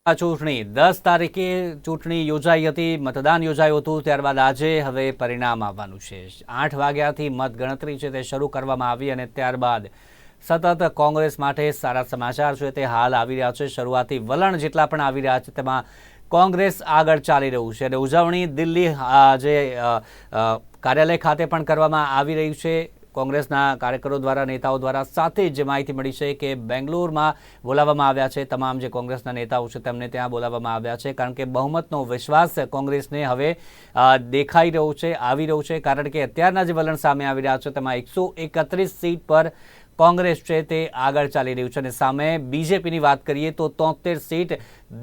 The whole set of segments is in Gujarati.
આ ચૂંટણી 10 તારીખે ચૂંટણી યોજાઈ હતી, મતદાન યોજાયું હતું. ત્યારબાદ આજે હવે પરિણામ આવવાનું છે. 8 વાગ્યાથી મતગણતરી છે તે શરૂ કરવામાં આવી અને ત્યારબાદ સતત કોંગ્રેસ માટે સારા સમાચાર છે તે હાલ આવી રહ્યા છે. શરૂઆતી વલણ જેટલા પણ આવી રહ્યા છે તેમાં કોંગ્રેસ આગળ ચાલી રહ્યું છે અને ઉજવણી દિલ્હી જે કાર્યાલય ખાતે પણ કરવામાં આવી રહી છે કોંગ્રેસના કાર્યકરો દ્વારા, નેતાઓ દ્વારા. સાથે જ માહિતી મળી છે કે બેંગ્લોરમાં બોલાવવામાં આવ્યા છે તમામ જે કોંગ્રેસના નેતાઓ છે તેમને ત્યાં બોલાવવામાં આવ્યા છે, કારણ કે બહુમતનો વિશ્વાસ કોંગ્રેસને હવે દેખાઈ રહ્યો છે, આવી રહ્યો છે. કારણ કે અત્યારના જે વલણ સામે આવી રહ્યા છે તેમાં 131 સીટ પર કોંગ્રેસ છે તે આગળ ચાલી રહ્યું છે અને સામે બીજેપીની વાત કરીએ તો 73 સીટ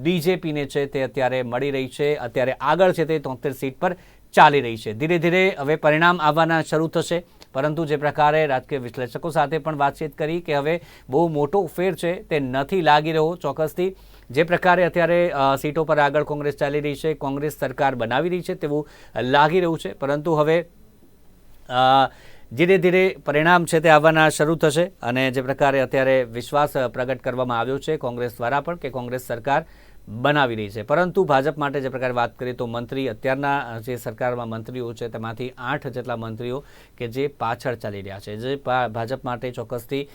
બીજેપીને છે તે અત્યારે મળી રહી છે. અત્યારે આગળ છે તે 73 સીટ પર ચાલી રહી છે. ધીરે ધીરે હવે પરિણામ આવવાના શરૂ થશે, પરંતુ જે પ્રકારે રાજકીય વિશ્લેષકો સાથે પણ વાતચીત કરી કે હવે બહુ મોટો ફેર છે તે નથી લાગી રહ્યો ચોક્કસથી. જે પ્રકારે અત્યારે સીટો પર આગળ કોંગ્રેસ ચાલી રહી છે, કોંગ્રેસ સરકાર બનાવી રહી છે તેવું લાગી રહ્યું છે, પરંતુ હવે ધીરે ધીરે પરિણામ છે તે આવવાના શરૂ થશે અને જે પ્રકારે અત્યારે વિશ્વાસ પ્રગટ કરવામાં આવ્યો છે કોંગ્રેસ દ્વારા પણ કે કોંગ્રેસ સરકાર બનાવી રહી છે. પરંતુ ભાજપ માટે જે પ્રકારે વાત કરીએ તો મંત્રી, અત્યારના જે સરકારમાં મંત્રીઓ છે તેમાંથી 8 જેટલા મંત્રીઓ કે જે પાછળ ચાલી રહ્યા છે, જે ભાજપ માટે ચોક્કસથી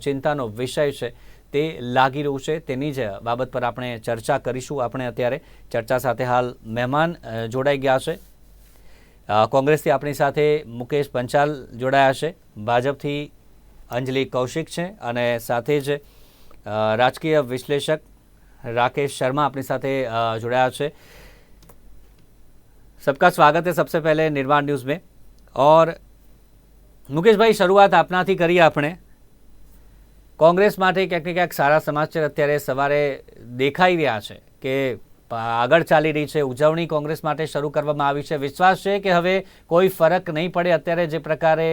ચિંતાનો વિષય છે તે લાગી રહ્યું છે. તેની જ બાબત પર આપણે ચર્ચા કરીશું. આપણે અત્યારે ચર્ચા સાથે હાલ મહેમાન જોડાઈ ગયા છે. કોંગ્રેસથી આપણી સાથે મુકેશ પંચાલ જોડાયા છે, ભાજપથી અંજલિ કૌશિક છે અને સાથે જ રાજકીય વિશ્લેષક राकेश शर्मा अपनी साथ जुड़ाया है. सबका स्वागत है सबसे पहले निर्माण न्यूज़ में. और मुकेश भाई, शुरुआत आपना थी करिए. आपने कांग्रेस માટે ક્યાંક ને ક્યાંક સારા સમાચાર અત્યારે સવારે દેખાઈ રહ્યા છે કે આગળ ચાલી રહી છે ઉજવણી કોંગ્રેસ માટે શરૂ કરવામાં આવી છે. વિશ્વાસ છે કે હવે કોઈ ફરક નહીં પડે. અત્યારે જે પ્રકારે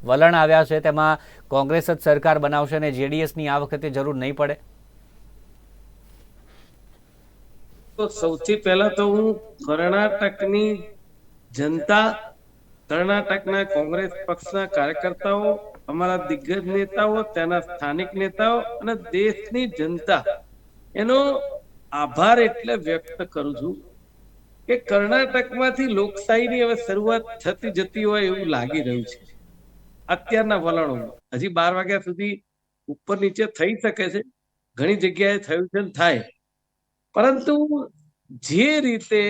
વલણ આવ્યા છે તેમાં કોંગ્રેસ જ સરકાર બનાવશે અને જેડીએસની આ વખતે જરૂર નહીં પડે. તો સૌથી પહેલા તો હું કર્ણાટકની જનતા, કર્ણાટકના કોંગ્રેસ પક્ષના કાર્યકર્તાઓ, અમારા દિગ્ગજ નેતાઓ, તેના સ્થાનિક નેતાઓ અને દેશની જનતા એનો આભાર એટલે વ્યક્ત કરું છું કે કર્ણાટકમાંથી લોકશાહીની હવે શરૂઆત થતી જતી હોય એવું લાગી રહ્યું છે. અત્યારના વલણોમાં હજી 12 વાગ્યા સુધી ઉપર નીચે થઈ શકે છે, ઘણી જગ્યાએ થયું છે ને થાય, પરંતુ જે રીતે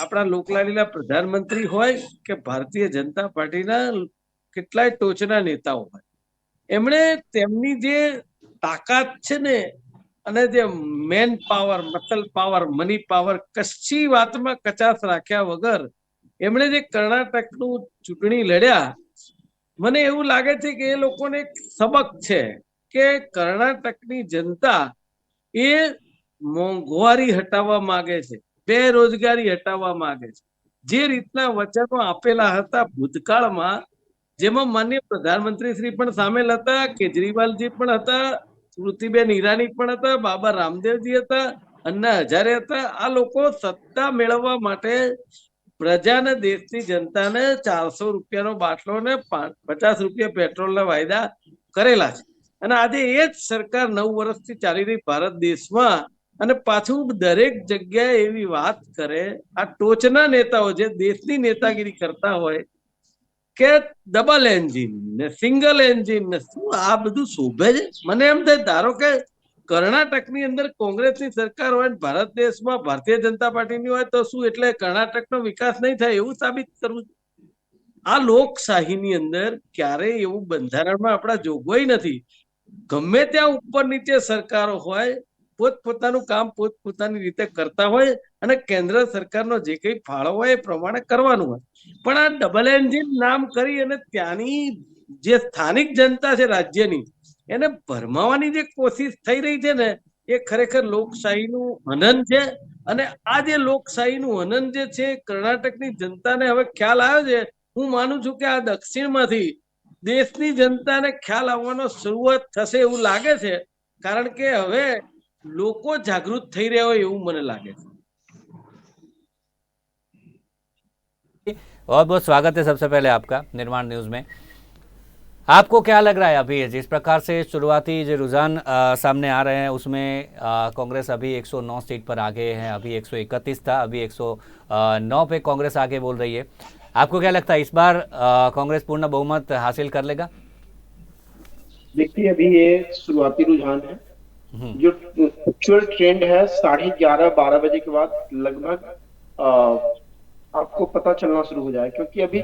આપણા લોકલાડીલા પ્રધાનમંત્રી હોય કે ભારતીય જનતા પાર્ટીના કેટલાય ટોચના નેતાઓ હોય, એમણે તેમની જે તાકાત છે ને અને જે man power, muscle power, money power, કશી વાતમાં કચાશ રાખ્યા વગર એમણે જે કર્ણાટકનું ચૂંટણી લડ્યા, મને એવું લાગે છે કે એ લોકોને એક સબક છે કે કર્ણાટકની જનતા એ મોંઘવારી હટાવવા માંગે છે, બેરોજગારી હટાવવા માંગે છે. જે રીતના વચનો આપેલા હતા ભૂતકાળમાં, જેમાં માનનીય પ્રધાનમંત્રી શ્રી પણ સામેલ હતા, કેજરીવાલજી પણ હતા, સ્મૃતિબેન ઈરાની પણ હતા, બાબા રામદેવજી હતા, અન્ના હજારે હતા. આ લોકો સત્તા મેળવવા માટે પ્રજાને, દેશની જનતાને 400 રૂપિયાનો બાટલો ને 50 રૂપિયા પેટ્રોલના વાયદા કરેલા છે. અને આજે એ જ સરકાર 9 વર્ષથી ચાલી રહી ભારત દેશમાં, અને પાછું દરેક જગ્યાએ એવી વાત કરે આ ટોચના નેતાઓ જે દેશની નેતાગીરી કરતા હોય કે ડબલ એન્જિન ને સિંગલ એન્જિન ને શું આ બધું શોભે છે? મને એમ થાય, ધારો કે કર્ણાટકની અંદર કોંગ્રેસની સરકાર હોય, ભારત દેશમાં ભારતીય જનતા પાર્ટીની હોય, તો શું એટલે કર્ણાટકનો વિકાસ નહીં થાય એવું સાબિત કરવું? આ લોકશાહીની અંદર ક્યારેય એવું બંધારણમાં આપણા જોગવાઈ નથી. ગમે ત્યાં ઉપર નીચે સરકારો હોય, પોતપોતાનું કામ પોતપોતાની રીતે કરતા હોય અને કેન્દ્ર સરકારનો જે કંઈ ફાળો હોય એ પ્રમાણે કરવાનું હોય. પણ આ ડબલ એન્જિન નામ કરી અને ત્યાંની જે સ્થાનિક જનતા છે રાજ્યની, એને ભરમાવાની જે કોશિશ થઈ રહી છે ને, એ ખરેખર લોકશાહીનું હનન છે. અને આ જે લોકશાહીનું હનન જે છે, કર્ણાટકની જનતાને હવે ખ્યાલ આવ્યો છે. હું માનું છું કે આ દક્ષિણમાંથી દેશની જનતાને ખ્યાલ આવવાનો શરૂઆત થશે એવું લાગે છે, કારણ કે હવે લોકો જાગૃત થઈ રહ્યા હોય એવું મને લાગે છે. बहुत बहुत स्वागत है सबसे पहले आपका निर्माण न्यूज़ में. आपको क्या लग रहा है अभी जिस प्रकार से शुरुआती जो रुझान सामने आ रहे हैं उसमें कांग्रेस अभी 109 सीट पर आगे है, अभी 131 था, अभी 109 पे कांग्रेस आगे बोल रही है। आपको क्या लगता है इस बार कांग्रेस पूर्ण बहुमत हासिल कर लेगा? देखिए, अभी ये शुरुआती रुझान है। जो एक्चुअल ट्रेंड है 11:30-12 बजे के बाद लगभग आपको पता चलना शुरू हो जाए, क्योंकि अभी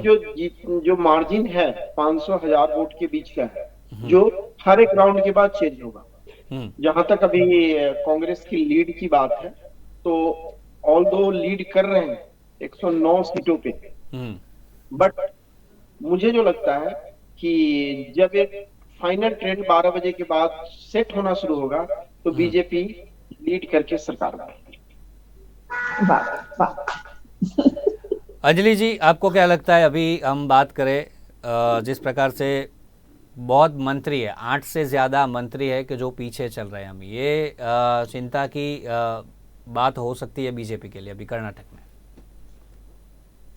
जो मार्जिन है 500,000 वोट के बीच का है, जो हर एक राउंड के बाद चेंज होगा। जहां तक अभी कांग्रेस की लीड की बात है, तो ऑल दो लीड कर रहे हैं 109 सीटों पे, बट मुझे जो लगता है कि जब एक फाइनल ट्रेंड 12 बजे के बाद सेट होना शुरू होगा तो बीजेपी लीड करके सरकार बनाएगी। अंजलि जी, आपको क्या लगता है? अभी हम बात करें जिस प्रकार से बहुत मंत्री है, 8 से ज़्यादा मंत्री है कि जो पीछे चल रहे हैं, हम ये चिंता की बात हो सकती है बीजेपी के लिए अभी कर्नाटक में?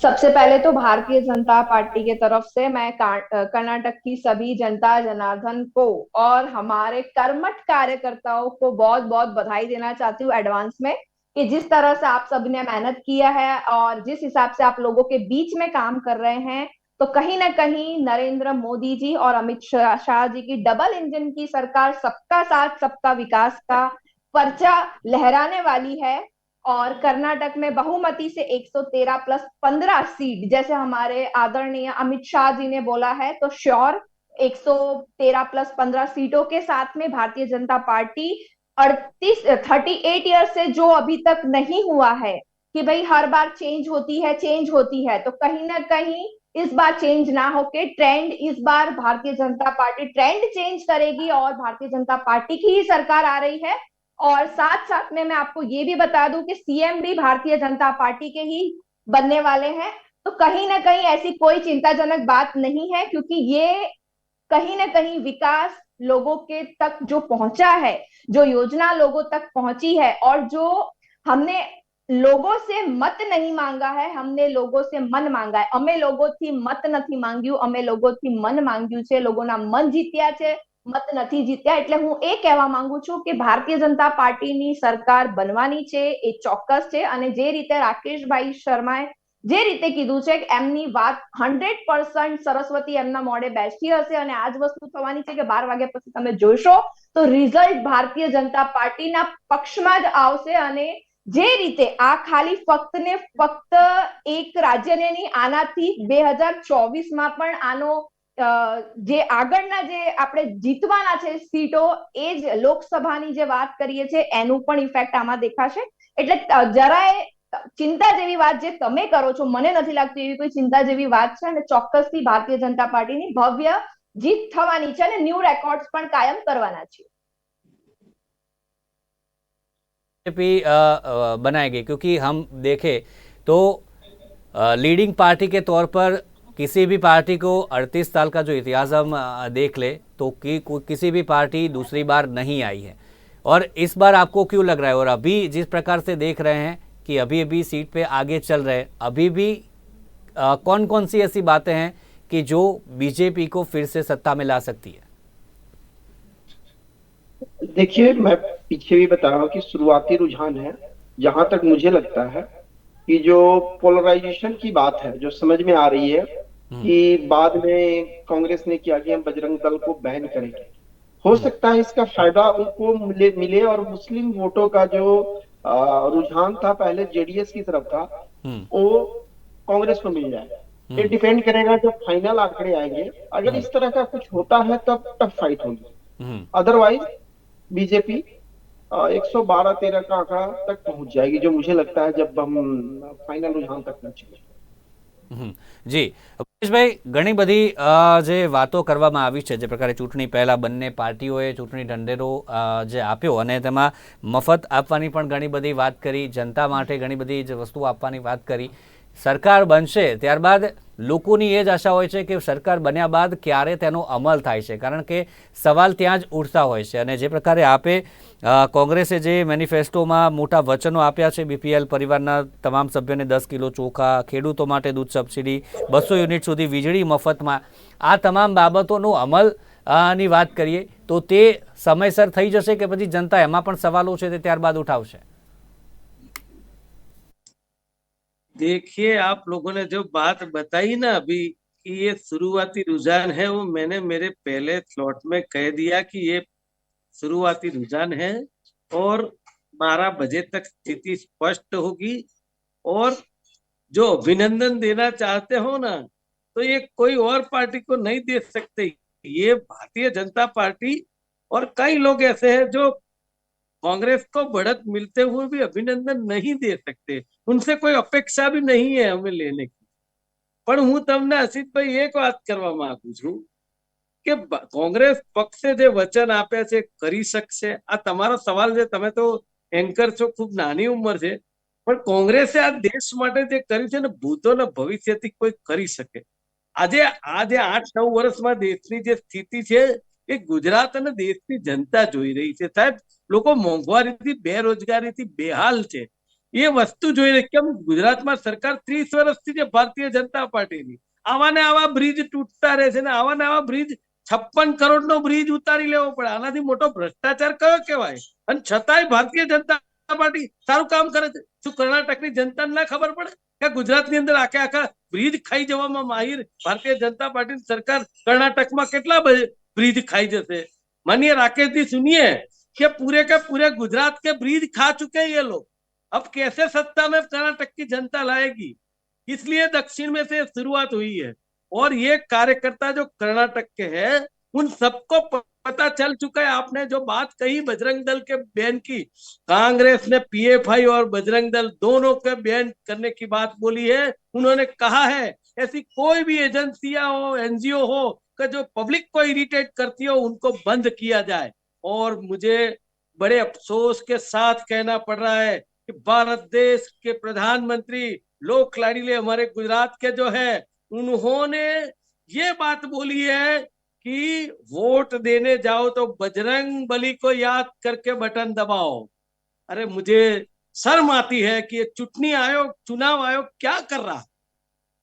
सबसे पहले तो भारतीय जनता पार्टी के तरफ से मैं कर्नाटक की सभी जनता जनार्दन को और हमारे कर्मठ कार्यकर्ताओं को बहुत बहुत बधाई देना चाहती हूँ एडवांस में, कि जिस तरह से आप सबने मेहनत किया है और जिस हिसाब से आप लोगों के बीच में काम कर रहे हैं, तो कहीं ना कहीं नरेंद्र मोदी जी और अमित शाह जी की डबल इंजन की सरकार सबका साथ सबका विकास का पर्चा लहराने वाली है। और कर्नाटक में बहुमती से 113 प्लस 15 सीट, जैसे हमारे आदरणीय अमित शाह जी ने बोला है, तो श्योर 113 प्लस 15 सीटों के साथ में भारतीय जनता पार्टी 38 ईयर से जो अभी तक नहीं हुआ है कि भाई हर बार चेंज होती है, तो कहीं ना कहीं इस बार चेंज ना होके ट्रेंड, इस बार Bharatiya Janata party trend change करेगी और भारतीय जनता पार्टी की ही सरकार आ रही है। और साथ साथ में मैं आपको ये भी बता दूं कि सीएम भी भारतीय जनता पार्टी के ही बनने वाले हैं। तो कहीं ना कहीं ऐसी कोई चिंताजनक बात नहीं है, क्योंकि ये कहीं ना कहीं विकास लोगों के तक जो पहुंचा है, जो योजना लोगों तक पहुंची है, और जो हमने लोगों से मत नहीं मांगा है, हमने लोगों से मन मांगा है। અમે લોકોથી મત નથી માંગ્યું, અમે લોકોથી મન માંગ્યું છે, લોકોના મન જીત્યા છે, મત નથી જીત્યા। એટલે હું એ કહેવા માંગુ છું કે ભારતીય જનતા પાર્ટીની સરકાર બનવાની છે, એ ચોક્કસ છે। અને જે રીતે રાકેશભાઈ શર્માએ જે રીતે કીધું છે કે એમની વાત 100% સરસ્વતી એમના મોઢે બેસતી હશે, અને આ જ વસ્તુ થવાની છે કે 12 વાગ્યા પછી તમે જોશો તો રિઝલ્ટ ભારતીય જનતા પાર્ટીના પક્ષમાં જ આવશે। અને જે રીતે આ ખાલી ફક્ત ને ફક્ત એક રાજ્યને નહીં, આનાથી 2024 માં પણ આનો જે આગળના જે આપણે જીતવાના છે સીટો, એ જ લોકસભાની જે વાત કરીએ છીએ એનું પણ ઇફેક્ટ આમાં દેખાશે। એટલે જરાય ચિંતા જેવી વાત જે તમે કરો છો, મને નથી લાગતું એવી કોઈ ચિંતા જેવી વાત છે, અને ચોક્કસથી ભારતીય જનતા પાર્ટીની ભવ્ય જીત થવાની છે અને ન્યૂ રેકોર્ડ્સ પણ કાયમ કરવાના છે। बीजेपी बनाएगी, क्योंकि हम देखें तो लीडिंग पार्टी के तौर पर किसी भी पार्टी को 38 साल का जो इतिहास हम देख ले तो किसी भी पार्टी दूसरी बार नहीं आई है। और इस बार आपको क्यों लग रहा है? और अभी जिस प्रकार से देख रहे हैं कि अभी अभी सीट पे आगे चल रहे हैं, अभी भी कौन कौन सी ऐसी बातें हैं कि जो बीजेपी को फिर से सत्ता में ला सकती है? देखिए, मैं पीछे भी बता रहा हूँ कि शुरुआती रुझान है। जहां तक मुझे लगता है कि जो पोलराइजेशन की बात है, जो समझ में आ रही है कि बाद में कांग्रेस ने किया कि हम बजरंग दल को बैन करेंगे, हो सकता है इसका फायदा उनको मिले और मुस्लिम वोटों का जो रुझान था पहले जेडीएस की तरफ था, वो कांग्रेस को मिल जाए। ये डिपेंड करेगा जब फाइनल आंकड़े आएंगे। अगर इस तरह का कुछ होता है तब टफ फाइट होगी, अदरवाइज बीजेपी 112-13 का आंकड़ा तक पहुंच जाएगी, जो मुझे लगता है जब हम फाइनल रुझान तक पहुंचेंगे। જી પરેશભાઈ, ઘણી બધી જે વાતો કરવામાં આવી છે, જે પ્રકારે ચૂંટણી પહેલા બંને પાર્ટીઓએ ચૂંટણી ઢંઢેરો જે આપ્યો અને તેમાં મફત આપવાની પણ ઘણી બધી વાત કરી, જનતા માટે ઘણી બધી જે વસ્તુઓ આપવાની વાત કરી, સરકાર બનશે ત્યારબાદ લોકોની એ જ આશા હોય છે કે સરકાર બન્યા બાદ ક્યારે તેનો અમલ થાય છે, કારણ કે સવાલ ત્યાં જ ઉઠતા હોય છે. અને જે પ્રકારે આપે કોંગ્રેસે જે મેનિફેસ્ટોમાં મોટા વચનો આપ્યા છે, બીપીએલ પરિવારના તમામ સભ્યોને 10 કિલો ચોખા, ખેડૂતો માટે દૂધ સબસિડી, 200 યુનિટ સુધી વીજળી મફતમાં, આ તમામ બાબતોનો અમલ ની વાત કરીએ તો તે સમયસર થઈ જશે કે પછી જનતા એમાં પણ સવાલો છે તે ત્યારબાદ ઉઠાવશે? देखिए, आप लोगों ने जो बात बताई ना अभी कि ये शुरुआती रुझान है, वो मैंने मेरे पहले स्लॉट में कह दिया कि ये शुरुआती रुझान है और 12 बजे तक स्थिति स्पष्ट होगी। और जो अभिनंदन देना चाहते हो ना, तो ये कोई और पार्टी को नहीं दे सकते, ये भारतीय जनता पार्टी। और कई लोग ऐसे हैं जो कांग्रेस को बढ़त मिलते हुए भी अभिनंदन नहीं दे सकते, उनसे कोई अपेक्षा भी नहीं है हमें लेने की। પણ હું તમને અસિતભાઈ એક વાત કરવા માંગુ છું કે કોંગ્રેસ પક્ષે જે વચન આપ્યા છે કરી શકશે? આ તમારો સવાલ છે, તમે તો એન્કર છો, ખૂબ નાની ઉંમર છે, પણ કોંગ્રેસે આ દેશ માટે જે કર્યું છે ને, ભૂતો ને ભવિષ્યથી કોઈ કરી શકે? આજે 8-9 વર્ષમાં દેશની જે સ્થિતિ છે એ ગુજરાત અને દેશની જનતા જોઈ રહી છે. સાહેબ, લોકો મોંઘવારીથી, બેરોજગારીથી બેહાલ છે. એ વસ્તુ જોઈ રહી. કેમ ગુજરાતમાં સરકાર 30 વર્ષથી છે ભારતીય જનતા પાર્ટીની, આવા ને આવા બ્રિજ તૂટતા રહે છે ને આવા ને આવા બ્રિજ 56 કરોડનો બ્રિજ ઉતારી લેવો પડે, આનાથી મોટો ભ્રષ્ટાચાર કયો કહેવાય? અને છતાંય ભારતીય જનતા પાર્ટી સારું કામ કરે છે. શું કર્ણાટકની જનતાને ના ખબર પડે કે ગુજરાતની અંદર આખા બ્રિજ ખાઈ જવામાં માહિર ભારતીય જનતા પાર્ટીની સરકાર કર્ણાટકમાં કેટલા ब्रिज खाई जैसे? मानिए राकेश जी, सुनिए कि पूरे के पूरे गुजरात के ब्रिज खा चुके हैं ये लोग, अब कैसे सत्ता में कर्नाटक की जनता लाएगी? इसलिए दक्षिण में से शुरुआत हुई है। और ये कार्यकर्ता जो कर्नाटक के हैं उन सबको पता चल चुका है। आपने जो बात कही बजरंग दल के बैन की, कांग्रेस ने पीएफआई और बजरंग दल दोनों के बैन करने की बात बोली है। उन्होंने कहा है ऐसी कोई भी एजेंसियां हो, एनजीओ हो कि जो पब्लिक को इरिटेट करती हो, उनको बंद किया जाए। और मुझे बड़े अफसोस के साथ कहना पड़ रहा है कि भारत देश के प्रधानमंत्री लोक लाडीले हमारे गुजरात के जो है, उन्होंने ये बात बोली है कि वोट देने जाओ तो बजरंग बली को याद करके बटन दबाओ। अरे मुझे शर्म आती है कि ये चुनाव आयोग क्या कर रहा?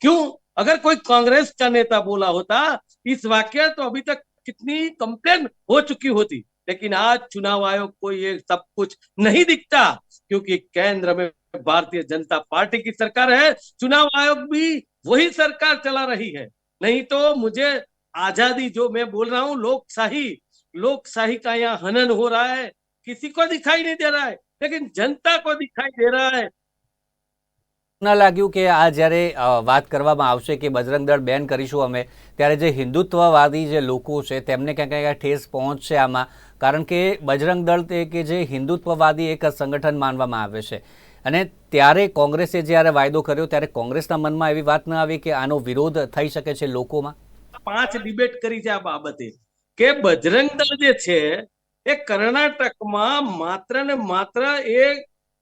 क्यों? अगर कोई कांग्रेस का नेता बोला होता इस वाक्य तो अभी तक कितनी कंप्लेन हो चुकी होती। लेकिन आज चुनाव आयोग को ये सब कुछ नहीं दिखता, क्योंकि केंद्र में भारतीय जनता पार्टी की सरकार है, चुनाव आयोग भी वही सरकार चला रही है। नहीं तो मुझे आजादी, जो मैं बोल रहा हूं, लोकशाही का यहाँ हनन हो रहा है, किसी को दिखाई नहीं दे रहा है, लेकिन जनता को दिखाई दे रहा है। ના લાગ્યું કે આ જ્યારે વાત કરવામાં આવશે કે બજરંગ દળ બેન કરીશું અમે, ત્યારે જે હિન્દુત્વવાદી જે લોકો છે તેમને ક્યાંક ક્યાંક ઠેસ પહોંચશે આમાં, કારણ કે બજરંગ દળ તે કે જે હિન્દુત્વવાદી એક સંગઠન માનવામાં આવે છે. અને ત્યારે કોંગ્રેસે જ્યારે વાયદો કર્યો ત્યારે કોંગ્રેસના મનમાં એવી વાત ન આવી કે આનો વિરોધ થઈ શકે છે લોકોમાં? 5 ડિબેટ કરી છે આ બાબતે કે બજરંગ દળ જે છે એ કર્ણાટકમાં માત્ર ને માત્ર એ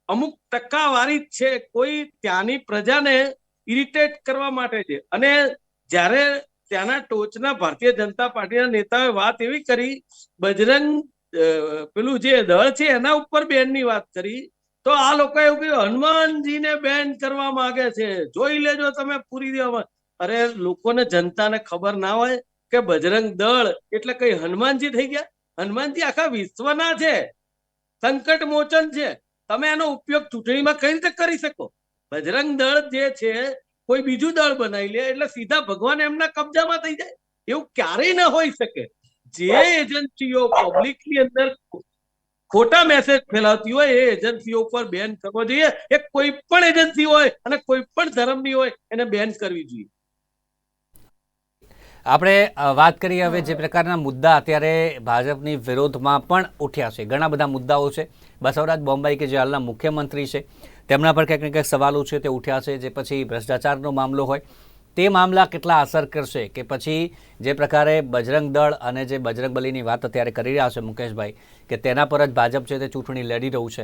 અમુક ટકાવારી છે, કોઈ ત્યાંની પ્રજાને ઇરિટેટ કરવા માટે છે. અને જ્યારે ત્યાંના ટોચના ભારતીય જનતા પાર્ટીના નેતાઓએ વાત એવી કરી, બજરંગ પેલું જે દળ છે એના ઉપર બેનની વાત કરી, તો આ લોકોએ એવું કહ્યું હનુમાનજીને બેન કરવા માંગે છે, જોઈ લેજો તમે પૂરી દેવામાં. અરે લોકોને, જનતાને ખબર ના હોય કે બજરંગ દળ એટલે કઈ હનુમાનજી થઈ ગયા? હનુમાનજી આખા વિશ્વના છે, સંકટ મોચન છે. તમે એનો ઉપયોગ ચૂંટણીમાં કઈ રીતે કરી શકો? બજરંગ દળ જે છે કોઈ બીજું દળ બનાવી લે એટલે સીધા ભગવાન એમના કબજામાં થઈ જાય, એવું ક્યારેય ન હોઈ શકે. જે એજન્સીઓ પબ્લિકની અંદર ખોટા મેસેજ ફેલાવતી હોય એ એજન્સીઓ પર બેન કરવો જોઈએ. એ કોઈ પણ એજન્સી હોય અને કોઈ પણ ધર્મની હોય એને બેન કરવી જોઈએ. આપણે વાત કરીએ હવે જે પ્રકારના મુદ્દા અત્યારે ભાજપની વિરોધમાં પણ ઉઠ્યા છે, ઘણા બધા મુદ્દાઓ છે. બસવરાજ બોમ્માઈ કે જે હાલના મુખ્યમંત્રી છે તેમના પર ક્યાંક ને ક્યાંક સવાલો છે તે ઉઠ્યા છે. જે પછી ભ્રષ્ટાચારનો મામલો હોય તે મામલા કેટલા અસર કરશે, કે પછી જે પ્રકારે બજરંગ દળ અને જે બજરંગ બલીની વાત અત્યારે કરી રહ્યા છે મુકેશભાઈ, કે તેના પર જ ભાજપ છે તે ચૂંટણી લડી રહ્યું છે,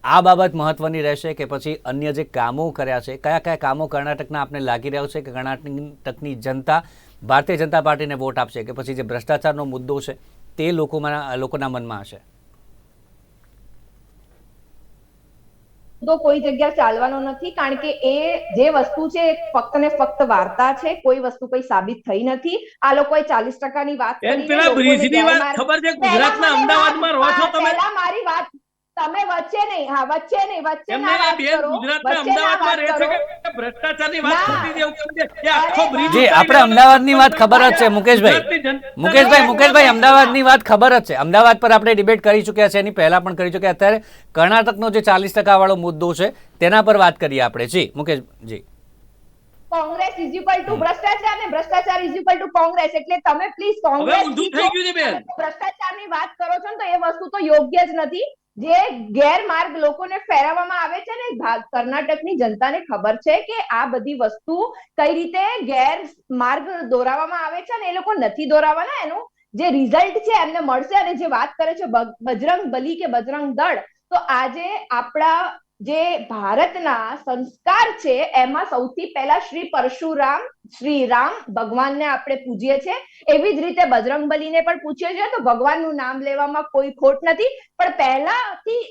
આ બાબત મહત્વની રહેશે કે પછી અન્ય જે કામો કર્યા છે, કયા કયા કામો કર્ણાટકના આપને લાગી રહ્યો છે કે કર્ણાટકની જનતા ભારતીય જનતા પાર્ટીને વોટ આપશે, કે પછી જે ભ્રષ્ટાચારનો મુદ્દો છે તે લોકોના મનમાં હશે? તો કોઈ જગ્યા ચાલવાનો નથી, કારણ કે એ જે વસ્તુ છે ફક્ત ને ફક્ત વાર્તા છે, કોઈ વસ્તુ કોઈ સાબિત થઈ નથી. આ લોકોએ 40% વાત કરી, પેલા બ્રિજની વાત ખબર છે? ગુજરાતના અમદાવાદમાં રહો છો તમે? પહેલા મારી વાત તમે વચ્ચે નહીં, હા વચ્ચે ના એમને વાત બેન કરો, ગુજરાતના વચ્ચે ના અમદાવાદમાં વાત રહે છે કરો. કે ભ્રષ્ટાચારની વાત ના. ખોટી છે એવું કેમ છે? એ આખો બ્રિજ જી, આપણે અમદાવાદની વાત ખબર જ છે મુકેશભાઈ, અમદાવાદની વાત ખબર જ છે. અમદાવાદ પર આપણે ડિબેટ કરી ચૂક્યા છે, એની પહેલા પણ કરી ચૂક્યા. અત્યારે કર્ણાટકનો જે 40% વાળો મુદ્દો છે તેના પર વાત કરીએ આપણે. જી Mukeshji. Congress is equal to ભ્રષ્ટાચાર ને ભ્રષ્ટાચાર ઇઝ ઇક્વલ ટુ કોંગ્રેસ. એટલે તમે પ્લીઝ કોંગ્રેસ ઊંધું થઈ ગયું છે બેન. ભ્રષ્ટાચારની વાત કરો છો ને તો એ વસ્તુ તો યોગ્ય જ નથી. જે ગેરમાર્ગ લોકોને ફેરવવામાં આવે છે ને, કર્ણાટકની જનતાને ખબર છે કે આ બધી વસ્તુ કઈ રીતે ગેરમાર્ગ દોરાવવામાં આવે છે ને એ લોકો નથી દોરાવાના. એનું જે રિઝલ્ટ છે એમને મળશે. અને જે વાત કરે છે બજરંગ બલી કે બજરંગ દળ, તો આજે આપણા જે ભારતના સંસ્કાર છે એમાં સૌથી પહેલા શ્રી પરશુરામ, શ્રી રામ ભગવાનને આપણે પૂજીએ છીએ, એવી જ રીતે બજરંગબલીને પણ પૂછીએ છીએ. તો ભગવાનનું નામ લેવામાં કોઈ ખોટ નથી, પણ પહેલાથી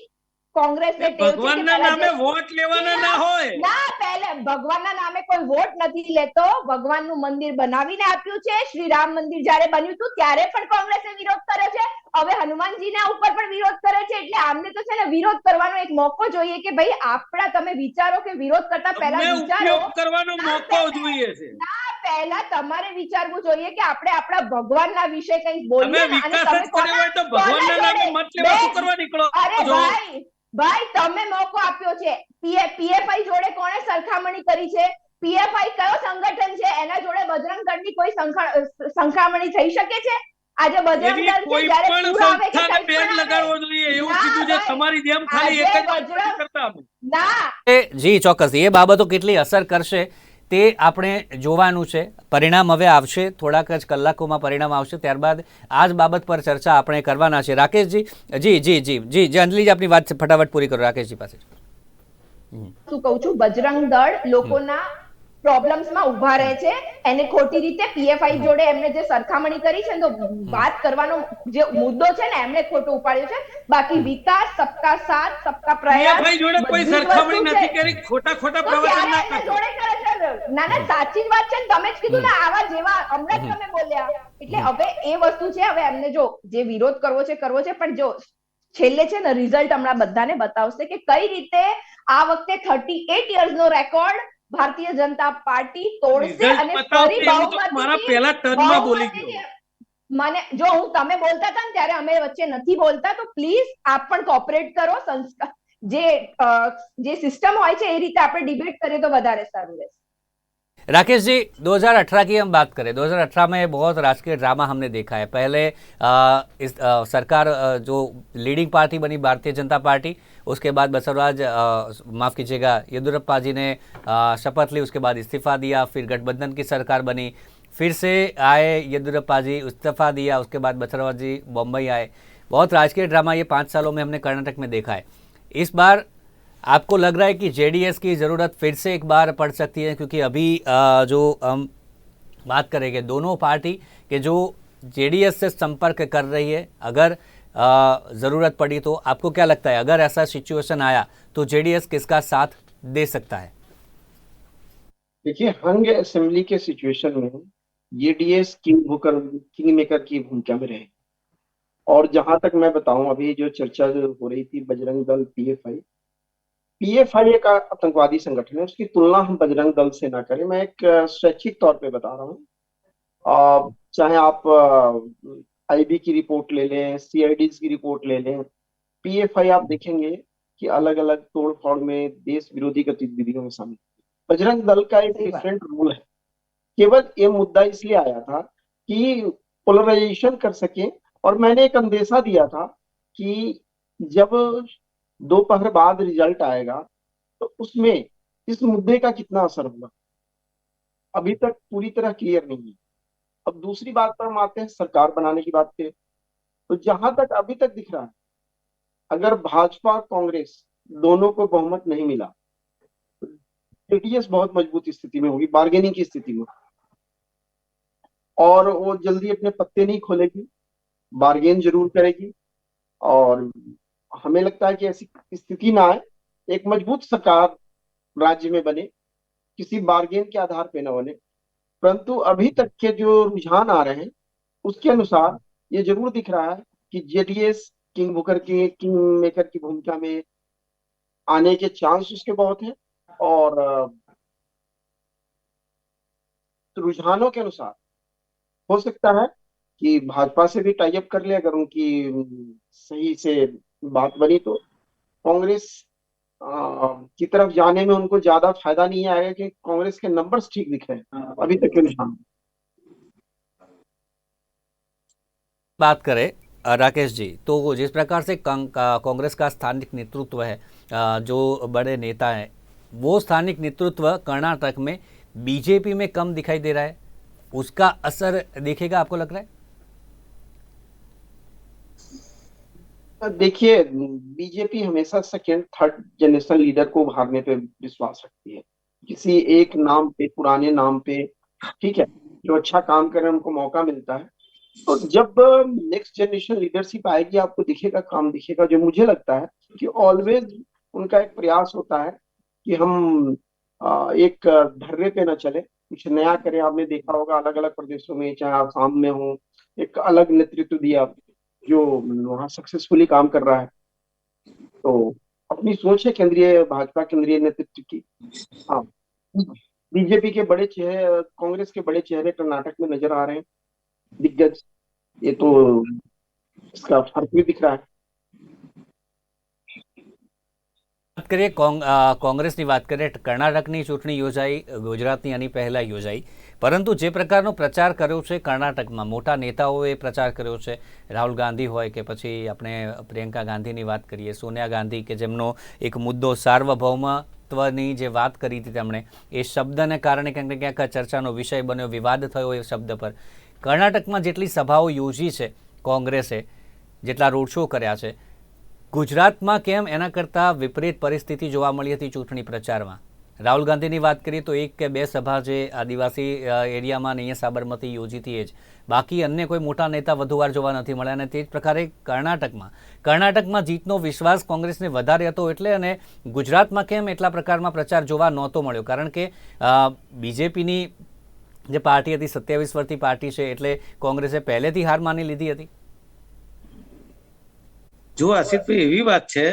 કોંગ્રેસને ટેવ છે કે ભગવાનના નામે વોટ લેવાના ના હોય. ના, પહેલા ભગવાનના નામે કોઈ વોટ નથી લેતો. ભગવાનનું મંદિર બનાવીને આપ્યું છે. શ્રી રામ મંદિર જ્યારે બન્યું હતું ત્યારે પણ કોંગ્રેસે વિરોધ કર્યો છે. હવે હનુમાનજીના ઉપર પણ વિરોધ કરે છે. એટલે આમને તો છે ને વિરોધ કરવાનો એક મોકો જોઈએ કે ભાઈ આપણા, તમે વિચારો કે વિરોધ કરતા પહેલા વિચારો કરવાનો મોકો જોઈએ છે. ના, પહેલા તમારે વિચારવું જોઈએ કે આપણે આપણા ભગવાનના વિશે કંઈક બોલીએ ને. અને તમે ભગવાનના નામે મત લેવા શું કરવા નીકળો? અરે ભાઈ તમે મોકો આપ્યો છે. પીએફઆઈ જોડે કોણે સરખામણી કરી છે? પીએફઆઈ કયો સંગઠન છે? એના જોડે બજરંગ દળની કોઈ સંખામણી થઈ શકે છે? આજે બજરંગ દળ છે જ્યારે પૂર આવે કે કંઈ પણ લગાડવો જોઈએ એવું કીધું છે. તમારી જેમ ખાલી એક જ વાત કરતા ના. જી ચોક્કસ, એ બાબતો કેટલી અસર કરશે તે આપણે જોવાનું છે. પરિણામ હવે આવશે, થોડાક જ કલાકોમાં પરિણામ આવશે. ત્યારબાદ આ જ બાબત પર ચર્ચા આપણે કરવાના છે. રાકેશજી, જી અંજલિજી આપની વાત ફટાફટ પૂરી કરો રાકેશજી પાસે. શું કહું છું, બજરંગ દળ લોકોના પ્રોબ્લેમ્સમાં ઉભા રહે છે. એને ખોટી રીતે પીએફઆઈ જોડે એમને જે સરખામણી કરી છે તો વાત કરવાનો જે મુદ્દો છે ને એમને ખોટો ઉપાડ્યો છે. બાકી વિકાસ, સબકા સાથ, સબકા પ્રયાસ, પીએફઆઈ જોડે કોઈ સરખામણી નથી કરી. ખોટા પ્રવચન ના કરશો. ના, સાચી વાત છે. તમે જ કીધું ને આવા જેવા હમણાં જ તમે બોલ્યા. એટલે હવે એ વસ્તુ છે. હવે એમને જો જે વિરોધ કરવો છે, પણ જો છેલ્લે છે ને રિઝલ્ટ હમણાં બધાને બતાવશે કે કઈ રીતે આ વખતે 38 યર્સનો રેકોર્ડ ભારતીય જનતા પાર્ટી તોડશે અને ફરી મારા પહેલા ટર્મમાં બોલી ગયો. મને જો હું તમે બોલતા હતા ને ત્યારે અમે વચ્ચે નથી બોલતા, તો પ્લીઝ આપ પણ કોઓપરેટ કરો. જે સિસ્ટમ હોય છે એ રીતે આપણે ડિબેટ કરીએ तो વધારે સારું રહેશે. राकेश जी, 2018 की हम बात करें, 2018 में बहुत राजकीय ड्रामा हमने देखा है. पहले इस सरकार जो लीडिंग पार्टी बनी भारतीय जनता पार्टी, उसके बाद बसवराज माफ़ कीजिएगा येदुरप्पा जी ने शपथ ली, उसके बाद इस्तीफा दिया, फिर गठबंधन की सरकार बनी, फिर से आए येदुरप्पा जी, इस्तीफा दिया, उसके बाद बसवराज जी बम्बई आए. बहुत राजकीय ड्रामा ये 5 सालों में हमने कर्नाटक में देखा है. इस बार आपको लग रहा है कि जेडीएस की ज़रूरत फिर से एक बार पड़ सकती है? क्योंकि अभी जो हम बात करेंगे दोनों पार्टी के जो जेडीएस से संपर्क कर रही है, अगर ज़रूरत पड़ी तो आपको क्या लगता है, अगर ऐसा सिचुएशन आया तो जेडीएस किसका साथ दे सकता है? देखिए, हंग असेंबली के सिचुएशन में जेडीएस किंग मेकर की भूमिका में रहे. और जहां तक मैं बताऊं, अभी जो चर्चा हो रही थी बजरंग दल पीएफआई एक आतंकवादी संगठन है. उसकी तुलना हम बजरंग दल से ना करें. मैं एक स्वैच्छिक तौर पे बता रहा हूँ. चाहे आप आईबी की रिपोर्ट ले लें, सीआईडीज की रिपोर्ट ले लें, पीएफआई आप देखेंगे कि अलग अलग तोड़फोड़ में, देश विरोधी गतिविधियों में शामिल. बजरंग दल का एक डिफरेंट रोल है. केवल ये मुद्दा इसलिए आया था कि पोलराइजेशन कर सके. और मैंने एक अंदेशा दिया था कि जब दोपहर बाद रिजल्ट आएगा तो उसमें इस मुद्दे का कितना असर होगा, अभी तक पूरी तरह क्लियर नहीं है. अब दूसरी बात पर हम आते हैं, सरकार बनाने की बात पे. तो जहां तक अभी तक दिख रहा है, अगर भाजपा कांग्रेस दोनों को बहुमत नहीं मिला, जेडीएस बहुत मजबूत स्थिति में होगी, बार्गेनिंग की स्थिति में, और वो जल्दी अपने पत्ते नहीं खोलेगी, बार्गेन जरूर करेगी। और हमें लगता है कि ऐसी स्थिति ना आए, एक मजबूत सरकार राज्य में बने, किसी बार्गेन के आधार पे न बने। परंतु अभी तक के जो रुझान आ रहे हैं उसके अनुसार ये जरूर दिख रहा है कि जेडीएस किंग मेकर की भूमिका में आने के चांस उसके बहुत हैं। और रुझानों के अनुसार हो सकता है कि भाजपा से भी टाई अप कर ले, अगर उनकी सही से बात बनी तो। कांग्रेस की तरफ जाने में उनको ज्यादा फायदा नहीं आएगा, क्योंकि कांग्रेस के नंबर्स ठीक दिख रहे हैं अभी तक के रुझान। बात करें राकेश जी, तो जिस प्रकार से कांग्रेस का स्थानिक नेतृत्व है, जो बड़े नेता हैं, वो स्थानिक नेतृत्व कर्नाटक में बीजेपी में कम दिखाई दे रहा है, उसका असर दिखेगा आपको लग रहा है? देखिए, बीजेपी हमेशा सेकेंड थर्ड जनरेशन लीडर को उभारने पे विश्वास रखती है, किसी एक नाम पे, पुराने नाम पे, ठीक है, जो अच्छा काम करे उनको मौका मिलता है। तो जब नेक्स्ट जनरेशन लीडरशिप आएगी आपको दिखेगा, काम दिखेगा। जो मुझे लगता है कि ऑलवेज उनका एक प्रयास होता है कि हम एक ढर्रे पे न चले, कुछ नया करें। आपने देखा होगा अलग अलग प्रदेशों में, चाहे आसाम में हो, एक अलग नेतृत्व दिया जो वहाँ सक्सेसफुली काम कर रहा है। तो अपनी सोच है केंद्रीय भाजपा केंद्रीय नेतृत्व की। हाँ, बीजेपी के बड़े चेहरे, कांग्रेस के बड़े चेहरे कर्नाटक में नजर आ रहे हैं, दिग्गज। ये तो इसका फर्क भी दिख रहा है। વાત કરીએ કોંગ્રેસની વાત કરીએ, કર્ણાટકની ચૂંટણી યોજાઈ, ગુજરાતની આની પહેલા યોજાઈ, પરંતુ જે પ્રકારનો પ્રચાર કર્યો છે કર્ણાટકમાં, મોટા નેતાઓએ પ્રચાર કર્યો છે, રાહુલ ગાંધી હોય કે પછી આપણે પ્રિયંકા ગાંધીની વાત કરીએ, સોનિયા ગાંધી કે જેમનો એક મુદ્દો સાર્વભૌમત્વની જે વાત કરી હતી તેમણે, એ શબ્દને કારણે ક્યાંક ને ક્યાંક ચર્ચાનો વિષય બન્યો, વિવાદ થયો એ શબ્દ પર. કર્ણાટકમાં જેટલી સભાઓ યોજી છે કોંગ્રેસે, જેટલા રોડ શો કર્યા છે, ગુજરાતમાં કેમ એના કરતાં વિપરીત પરિસ્થિતિ જોવા મળી હતી ચૂંટણી પ્રચારમાં? રાહુલ ગાંધીની વાત કરીએ તો એક કે બે સભા જે આદિવાસી એરિયામાં અહીંયા સાબરમતી યોજી હતી એ જ, બાકી અન્ય કોઈ મોટા નેતા વધુ વાર જોવા નથી મળ્યા. અને તે જ પ્રકારે કર્ણાટકમાં જીતનો વિશ્વાસ કોંગ્રેસને વધારે હતો એટલે, અને ગુજરાતમાં કેમ એટલા પ્રકારમાં પ્રચાર જોવા નહોતો મળ્યો? કારણ કે બીજેપીની જે પાર્ટી હતી 27 વર્ષથી પાર્ટી છે, એટલે કોંગ્રેસે પહેલેથી હાર માની લીધી હતી. જો આશિષભાઈ, એવી વાત છે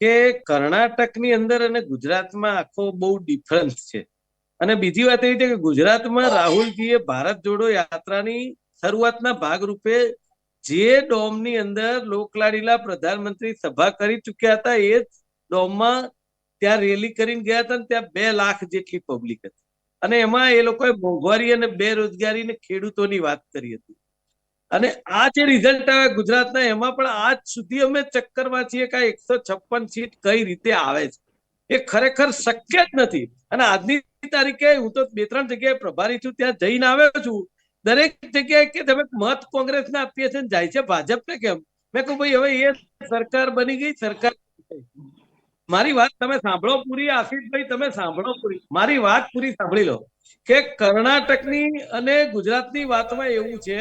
કે કર્ણાટકની અંદર અને ગુજરાતમાં આખો બહુ ડિફરન્સ છે. અને બીજી વાત એવી છે કે ગુજરાતમાં રાહુલજીએ ભારત જોડો યાત્રાની શરૂઆતના ભાગરૂપે જે ડોમની અંદર લોકલાડીલા પ્રધાનમંત્રી સભા કરી ચુક્યા હતા, એ જ ડોમમાં ત્યાં રેલી કરીને ગયા હતા, ને ત્યાં 2 લાખ જેટલી પબ્લિક હતી. અને એમાં એ લોકોએ મોંઘવારી અને બેરોજગારી ને ખેડૂતોની વાત કરી હતી. અને આ જે રિઝલ્ટ આવે ગુજરાતના, એમાં પણ આજ સુધી અમે ચક્કરમાં છીએ કે 156 સીટ કઈ રીતે આવે છે, એ ખરેખર શક્ય જ નથી. અને આજની તારીખે હું તો 2-3 જગ્યાએ પ્રભારી છું, ત્યાં જઈને આવ્યો છું. દરેક જગ્યાએ કે તમે મત કોંગ્રેસને આપીએ છીએ, જાય છે ભાજપને કેમ? મેં કહું ભાઈ હવે એ સરકાર બની ગઈ, સરકાર. મારી વાત તમે સાંભળો પૂરી, આશિષભાઈ તમે સાંભળો પૂરી, મારી વાત પૂરી સાંભળી લો. કે કર્ણાટકની અને ગુજરાતની વાતમાં એવું છે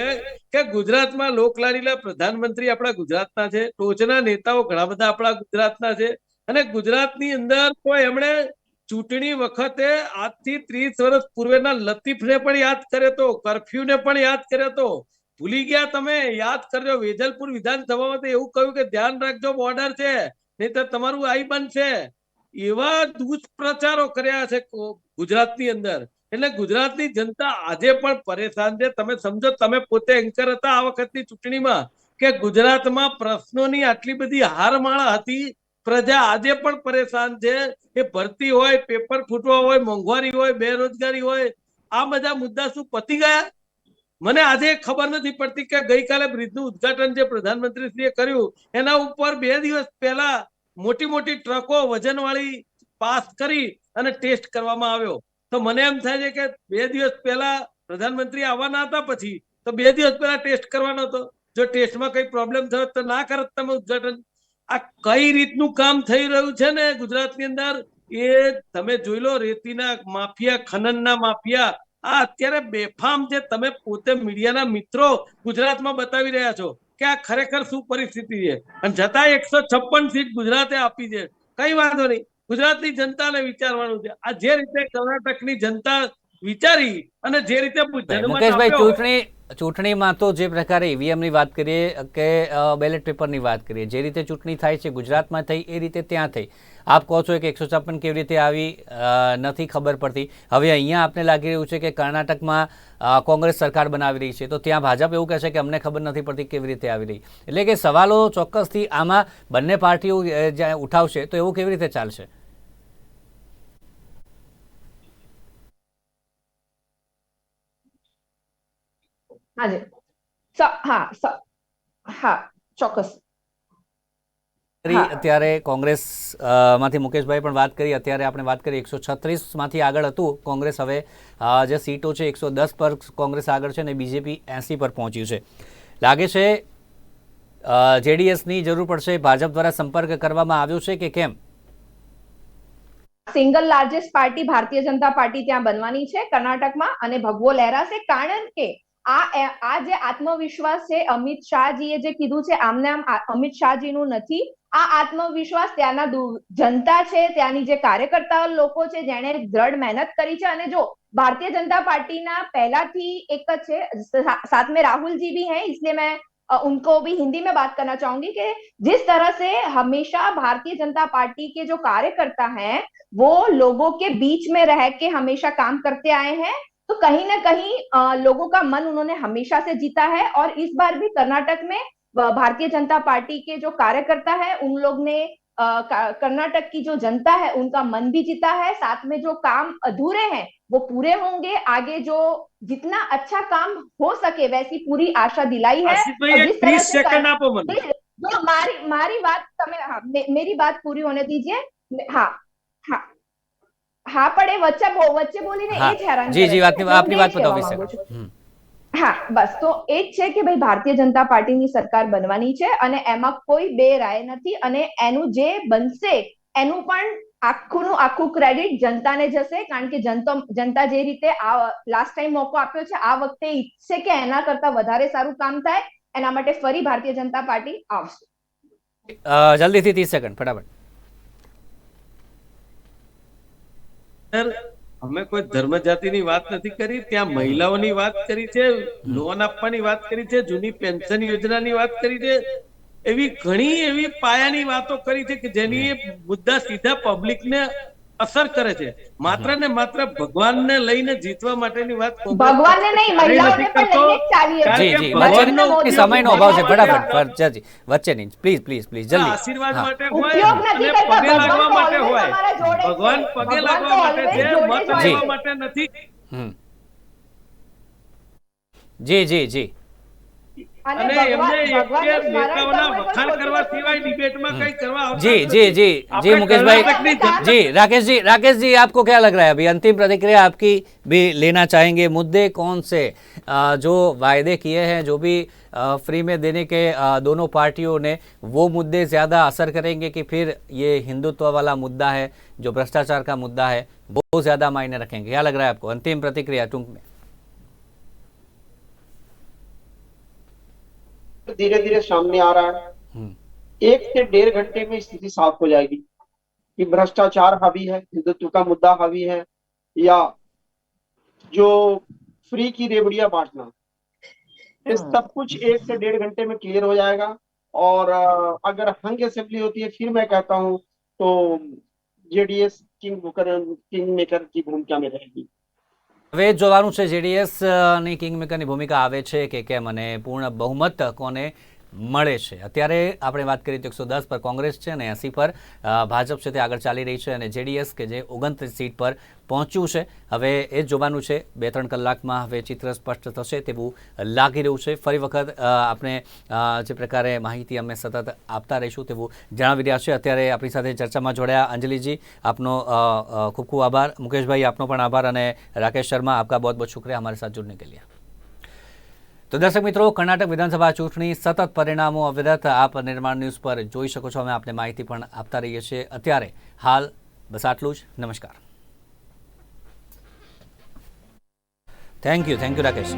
કે ગુજરાતમાં લોકલાડીલા પ્રધાનમંત્રી આપણા ગુજરાતના છે, ટોચના નેતાઓ ઘણા બધા આપણા ગુજરાતના છે. અને ગુજરાતની અંદર તો એમણે ચૂંટણી વખતે આજથી 30 વર્ષ પૂર્વેના લતીફને પણ યાદ કર્યો હતો, કર્ફ્યુને પણ યાદ કર્યો હતો. ભૂલી ગયા તમે? યાદ કરજો, વેજલપુર વિધાનસભામાં તો એવું કહ્યું કે ધ્યાન રાખજો બોર્ડર છે, નહીં તો તમારું આઈ બનશે. એવા દુષ્પ્રચારો કર્યા છે ગુજરાતની અંદર. એટલે ગુજરાતની જનતા આજે પણ પરેશાન છે. તમે સમજો, તમે પોતે એન્કર હતા આ વખતની ચૂંટણીમાં, કે ગુજરાતમાં પ્રશ્નોની આટલી બધી હારમાળા હતી, પ્રજા આજે પણ પરેશાન છે. એ ભરતી હોય, પેપર ફૂટવા હોય, મોંઘવારી હોય, બેરોજગારી હોય, આ બધા મુદ્દા શું પતી ગયા? મને આજે ખબર નથી પડતી કે ગઈકાલે બ્રિજનું ઉદઘાટન જે પ્રધાનમંત્રીશ્રીએ કર્યું, એના ઉપર 2 દિવસ પહેલા મોટી મોટી ટ્રકો વજનવાળી પાસ કરી અને ટેસ્ટ કરવામાં આવ્યો. તો મને એમ થાય છે કે 2 દિવસ પહેલા પ્રધાનમંત્રી આવવાના હતા, પછી તો 2 દિવસ પહેલા ટેસ્ટ કરવાનો હતો. જો ટેસ્ટમાં કઈ પ્રોબ્લેમ થયો તો ના કરત તમે ઉદઘાટન. આ કઈ રીતનું કામ થઈ રહ્યું છે ને ગુજરાતની અંદર એ તમે જોઈ લો. રેતીના માફિયા, ખનનના માફિયા, આ અત્યારે બેફામ જે તમે પોતે મીડિયાના મિત્રો ગુજરાતમાં બતાવી રહ્યા છો કે આ ખરેખર શું પરિસ્થિતિ છે. અને છતાં 156 સીટ ગુજરાતે આપી છે. કઈ વાંધો નહીં, ગુજરાતની જનતાને વિચારવાનું છે. આ જે રીતે કર્ણાટકની જનતા વિચારી અને જે રીતે મુકેશભાઈ, ચૂંટણીમાં તો જે પ્રકારે ઈવીએમની વાત કરીએ કે બેલેટ પેપરની વાત કરીએ, જે રીતે ચૂંટણી થાય છે ગુજરાતમાં થઈ એ રીતે ત્યાં થઈ. આપ કહો છો કે 156 કેવી રીતે આવી નથી ખબર પડતી. હવે અહીંયા આપને લાગી રહ્યું છે કે કર્ણાટકમાં કોંગ્રેસ સરકાર બનાવી રહી છે, તો ત્યાં ભાજપ એવું કહે છે કે અમને ખબર નથી પડતી કેવી રીતે આવી રહી. એટલે કે સવાલો ચોક્કસથી આમાં બંને પાર્ટીઓ જ્યાં ઉઠાવશે તો એવું કેવી રીતે ચાલશે? ચોક્કસ. અત્યારે કોંગ્રેસ માંથી મુકેશભાઈ પણ વાત કરી, અત્યારે આપણે વાત કરી 136 માંથી આગળ હતું કોંગ્રેસ. હવે જે સીટો છે 110 પર કોંગ્રેસ આગળ છે અને બીજેપી 80 પર પહોંચ્યું છે. લાગે છે જેડીએસની જરૂર પડશે, ભાજપ દ્વારા સંપર્ક કરવામાં આવ્યો છે કે કેમ? Single largest party Bharatiya Janata party ત્યાં બનવાની છે કર્ણાટકમાં અને ભગવો લહેરાશે. કારણ કે આ જે આત્મવિશ્વાસ છે અમિત શાહજીએ જે કીધું છે આમને આમ અમિત શાહજીનું નથી. આ આત્મવિશ્વાસ ત્યાંના જનતા છે, ત્યાંની જે કાર્યકર્તા લોકો છે જેણે દ્રઢ મહેનત કરી છે. અને જો भारतीय जनता पार्टी ना पहला थी एक साथ में राहुल जी भी हैं, इसलिए मैं उनको भी हिंदी में बात करना चाहूंगी कि जिस तरह से हमेशा भारतीय जनता पार्टी के जो कार्यकर्ता हैं वो लोगों के बीच में रह के हमेशा काम करते आए हैं, तो कहीं ना कहीं लोगों का मन उन्होंने हमेशा से जीता है। और इस बार भी कर्नाटक में भारतीय जनता पार्टी के जो कार्यकर्ता है उन लोग ने कर्नाटक की जो जनता है उनका मन भी जीता है। साथ में जो काम अधूरे हैं वो पूरे होंगे, आगे जो जितना अच्छा काम हो सके वैसी पूरी आशा दिलाई है। जो मारी बात मेरी बात पूरी होने दीजिए। हाँ पड़े वच्चे बोली ने ए हैरान जी जी आपनी बात बताओ। હા બસ તો એ જ છે કે ભાઈ ભારતીય જનતા પાર્ટીની સરકાર બનવાની છે અને એમાં કોઈ બે રાય નથી અને એનું જે બનશે એનું પણ આખું ક્રેડિટ જનતાને જશે, કારણ કે જનતા જે રીતે આ લાસ્ટ ટાઈમ મોકો આપ્યો છે આ વખતે ઈચ્છે કે એના કરતા વધારે સારું કામ થાય, એના માટે ફરી ભારતીય જનતા પાર્ટી આવશે। જલ્દીથી 30 સેકન્ડ ફટાફટ। અમે કોઈ ધર્મ જાતિની વાત નથી કરી, ત્યાં મહિલાઓની વાત કરી છે, લોન આપવાની વાત કરી છે, જૂની પેન્શન યોજનાની વાત કરી છે, એવી ઘણી એવી પાયાની વાતો કરી છે કે જેની મુદ્દા સીધા પબ્લિકને અસર કરે છે। માત્ર ને માત્ર ભગવાનને લઈને જીતવા માટેની વાત ભગવાનને નહીં મહિલાઓને પણ લઈને ચાલી છે। જી જી વચ્ચેનો સમયનો અભાવ છે, ફટાફટ જી વચ્ચેની પ્લીઝ જલ્દી। આશીર્વાદ માટે હોય અને પગે લાગવા માટે હોય, ભગવાન પગે લાગવા માટે છે, મત લેવા માટે નથી। જી જી જી અને એમને એક નેતાઓના વખાણ કરવા સિવાય ડિબેટમાં કઈ કરવા આવતા जी जी जी जी मुकेश भाई जी राकेश जी आपको क्या लग रहा है अभी अंतिम प्रतिक्रिया आपकी भी लेना चाहेंगे। मुद्दे कौन से जो वायदे किए हैं जो भी फ्री में देने के दोनों पार्टियों ने, वो मुद्दे ज्यादा असर करेंगे कि फिर ये हिंदुत्व वाला मुद्दा है जो भ्रष्टाचार का मुद्दा है वो ज्यादा मायने रखेंगे? क्या लग रहा है आपको? अंतिम प्रतिक्रिया टूंक में। धीरे धीरे सामने आ रहा है, 1 से 1.5 घंटे में स्थिति साफ हो जाएगी कि भ्रष्टाचार हावी है, हिंदुत्व का मुद्दा हावी है, या जो फ्री की रेवड़ियां बांटना, ये सब कुछ 1 से 1.5 घंटे में क्लियर हो जाएगा। और अगर हंग असेंबली होती है फिर मैं कहता हूं तो जेडीएस किंग मेकर की भूमिका में रहेगी। હવે જોવાનું છે જેડીએસ ની કિંગ મેકરની ભૂમિકા આવે છે કે કેમ અને પૂર્ણ બહુમત કોને મળે છે। અત્યારે આપણે વાત કરીએ તો 110 પર કોંગ્રેસ છે અને 80 પર ભાજપ છે તે આગળ ચાલી રહી છે અને જેડીએસ કે જે 29 સીટ પર પહોંચ્યું છે। હવે એ જ જોવાનું છે, 2-3 કલાકમાં હવે ચિત્ર સ્પષ્ટ થશે તેવું લાગી રહ્યું છે। ફરી વખત આપણે જે પ્રકારે માહિતી અમે સતત આપતા રહીશું તેવું જણાવી રહ્યા છે। અત્યારે આપણી સાથે ચર્ચામાં જોડાયા અંજલિજી, આપનો ખૂબ ખૂબ આભાર। મુકેશભાઈ આપનો પણ આભાર અને રાકેશ શર્मा आपका बहुत बहुत शुक्रिया हमारे साथ जुड़ने के लिए। તો દર્શક મિત્રો, કર્ણાટક વિધાનસભા ચૂંટણી સતત પરિણામો અવિરત આપ નિર્માણ ન્યૂઝ પર જોઈ શકો છો. અમે આપને માહિતી પણ આપતા રહીએ છીએ. અત્યારે હાલ બસ આટલું જ. નમસ્કાર. Thank you Rakesh.